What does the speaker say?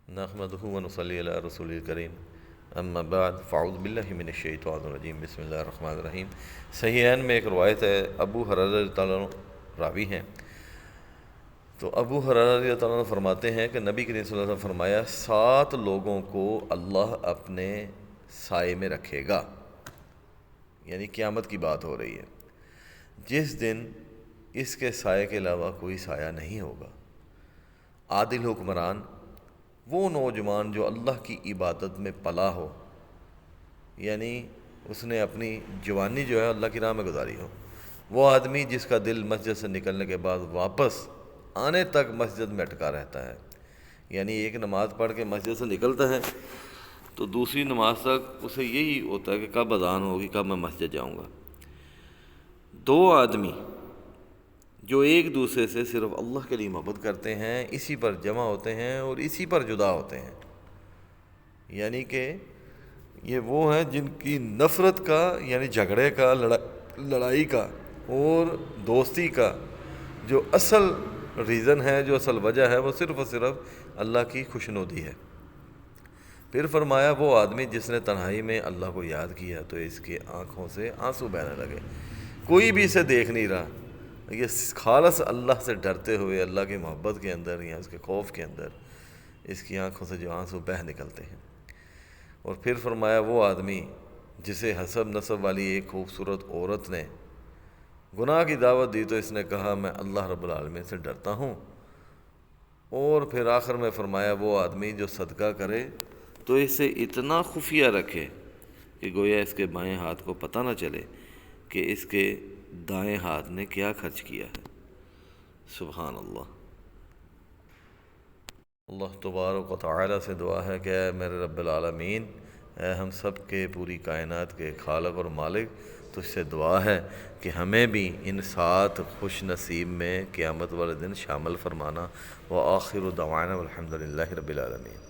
نحمدہ و نصلی علی رسول الکریم اما بعد فاعوذ باللہ من الشیطان الرجیم بسم اللہ الرحمن الرحیم۔ صحیحین میں ایک روایت ہے، ابو ہریرہ رضی اللہ عنہ راوی ہیں۔ تو ابو ہریرہ رضی اللہ عنہ فرماتے ہیں کہ نبی کریم صلی اللہ علیہ وسلم فرمایا 7 لوگوں کو اللہ اپنے سائے میں رکھے گا، یعنی قیامت کی بات ہو رہی ہے، جس دن اس کے سائے کے علاوہ کوئی سایہ نہیں ہوگا۔ عادل حکمران، وہ نوجوان جو اللہ کی عبادت میں پلا ہو، یعنی اس نے اپنی جوانی جو ہے اللہ کی راہ میں گزاری ہو۔ وہ آدمی جس کا دل مسجد سے نکلنے کے بعد واپس آنے تک مسجد میں اٹکا رہتا ہے، یعنی ایک نماز پڑھ کے مسجد سے نکلتا ہے تو دوسری نماز تک اسے یہی ہوتا ہے کہ کب اذان ہوگی، کب میں مسجد جاؤں گا۔ 2 آدمی جو ایک دوسرے سے صرف اللہ کے لیے محبت کرتے ہیں، اسی پر جمع ہوتے ہیں اور اسی پر جدا ہوتے ہیں، یعنی کہ یہ وہ ہیں جن کی نفرت کا، یعنی جھگڑے کا، لڑائی کا اور دوستی کا جو اصل ریزن ہے، جو اصل وجہ ہے، وہ صرف اور صرف اللہ کی خوشنودی ہے۔ پھر فرمایا وہ آدمی جس نے تنہائی میں اللہ کو یاد کیا تو اس کی آنکھوں سے آنسو بہنے لگے، کوئی بھی اسے دیکھ نہیں رہا، یہ خالص اللہ سے ڈرتے ہوئے، اللہ کی محبت کے اندر یا اس کے خوف کے اندر اس کی آنکھوں سے جو آنسو بہہ نکلتے ہیں۔ اور پھر فرمایا وہ آدمی جسے حسب نسب والی ایک خوبصورت عورت نے گناہ کی دعوت دی تو اس نے کہا میں اللہ رب العالمین سے ڈرتا ہوں۔ اور پھر آخر میں فرمایا وہ آدمی جو صدقہ کرے تو اسے اتنا خفیہ رکھے کہ گویا اس کے بائیں ہاتھ کو پتہ نہ چلے کہ اس کے دائیں ہاتھ نے کیا خرچ کیا ہے۔ سبحان اللہ۔ اللہ تبارک و تعالی سے دعا ہے کہ اے میرے رب العالمین، اے ہم سب کے پوری کائنات کے خالق اور مالک، تجھ سے دعا ہے کہ ہمیں بھی ان 7 خوش نصیب میں قیامت والے دن شامل فرمانا۔ وآخر دعوانا والحمد للہ رب العالمین۔